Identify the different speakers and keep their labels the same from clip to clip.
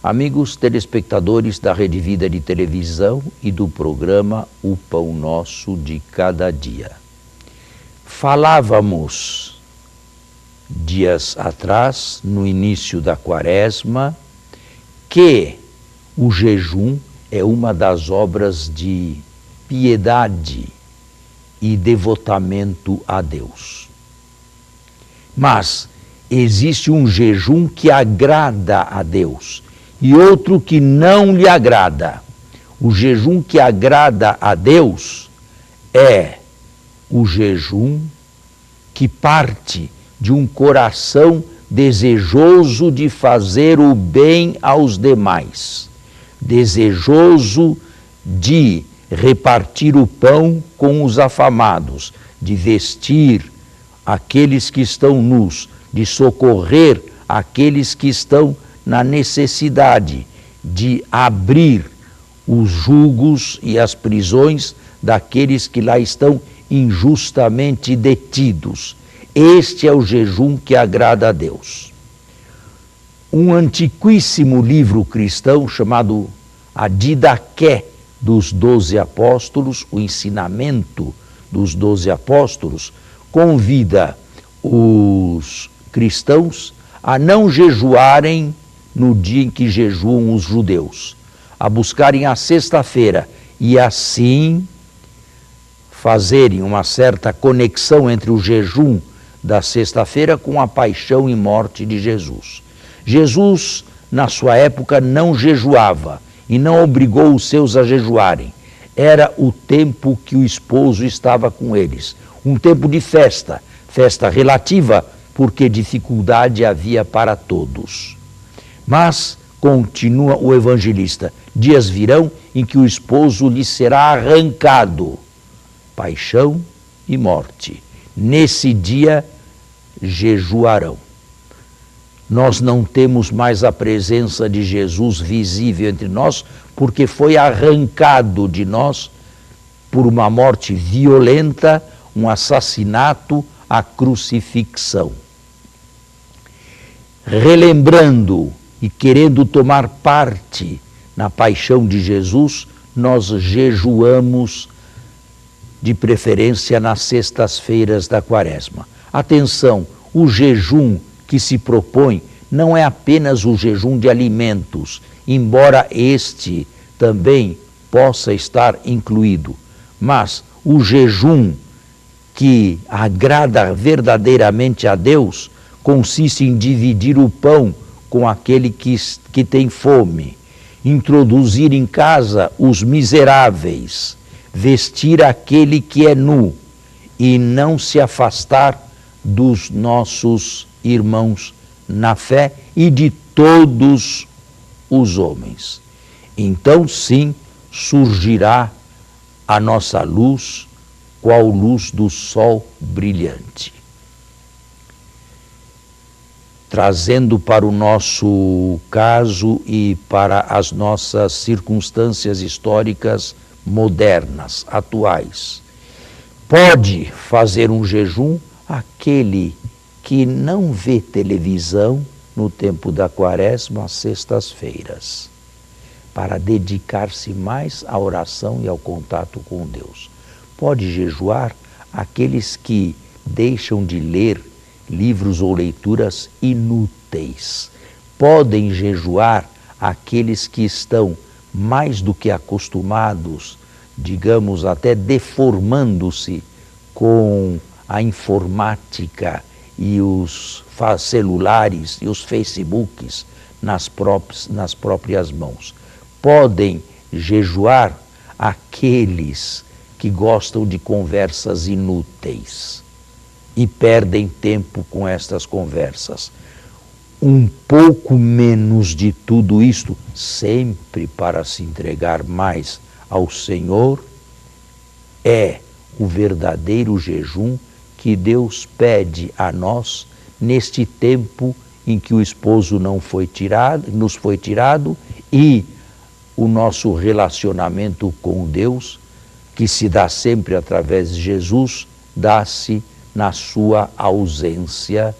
Speaker 1: Amigos telespectadores da Rede Vida de televisão e do programa O Pão Nosso de Cada Dia. Falávamos dias atrás, no início da Quaresma, que o jejum é uma das obras de piedade e devotamento a Deus. Mas existe um jejum que agrada a Deus e outro que não lhe agrada. O jejum que agrada a Deus é o jejum que parte de um coração desejoso de fazer o bem aos demais, desejoso de repartir o pão com os afamados, de vestir aqueles que estão nus, de socorrer aqueles que estão na necessidade, de abrir os jugos e as prisões daqueles que lá estão injustamente detidos. Este é o jejum que agrada a Deus. Um antiquíssimo livro cristão chamado A Didaqué dos 12 Apóstolos, o ensinamento dos 12 Apóstolos, convida os cristãos a não jejuarem no dia em que jejuam os judeus, a buscarem a sexta-feira e assim fazerem uma certa conexão entre o jejum da sexta-feira com a paixão e morte de Jesus. Jesus, na sua época, não jejuava e não obrigou os seus a jejuarem. Era o tempo que o esposo estava com eles, um tempo de festa, festa relativa, porque dificuldade havia para todos. Mas, continua o evangelista, dias virão em que o esposo lhe será arrancado, paixão e morte. Nesse dia jejuarão. Nós não temos mais a presença de Jesus visível entre nós, porque foi arrancado de nós por uma morte violenta, um assassinato, a crucifixão. Relembrando e querendo tomar parte na paixão de Jesus, nós jejuamos de preferência nas sextas-feiras da Quaresma. Atenção, o jejum que se propõe não é apenas o jejum de alimentos, embora este também possa estar incluído, mas o jejum que agrada verdadeiramente a Deus consiste em dividir o pão com aquele que tem fome, introduzir em casa os miseráveis, vestir aquele que é nu e não se afastar dos nossos irmãos na fé e de todos os homens. Então sim surgirá a nossa luz, qual luz do sol brilhante. Trazendo para o nosso caso e para as nossas circunstâncias históricas modernas, atuais. Pode fazer um jejum aquele que não vê televisão no tempo da Quaresma, às sextas-feiras, para dedicar-se mais à oração e ao contato com Deus. Pode jejuar aqueles que deixam de ler livros ou leituras inúteis. Podem jejuar aqueles que estão mais do que acostumados, digamos até deformando-se com a informática e os celulares e os Facebooks nas próprias mãos. Podem jejuar aqueles que gostam de conversas inúteis e perdem tempo com estas conversas. Um pouco menos de tudo isto, sempre para se entregar mais ao Senhor, é o verdadeiro jejum que Deus pede a nós neste tempo em que o esposo nos foi tirado e o nosso relacionamento com Deus, que se dá sempre através de Jesus, dá-se na sua ausência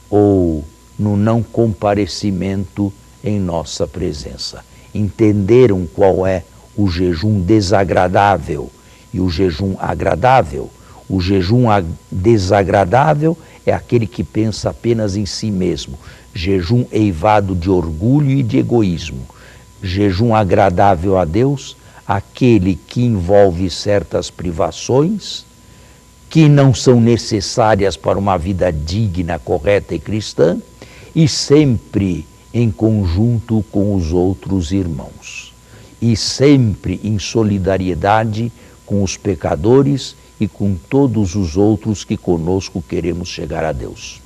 Speaker 1: ou no não comparecimento em nossa presença. Entenderam qual é o jejum desagradável e o jejum agradável? O jejum desagradável é aquele que pensa apenas em si mesmo, jejum eivado de orgulho e de egoísmo. Jejum agradável a Deus, aquele que envolve certas privações que não são necessárias para uma vida digna, correta e cristã, e sempre em conjunto com os outros irmãos, e sempre em solidariedade com os pecadores e com todos os outros que conosco queremos chegar a Deus.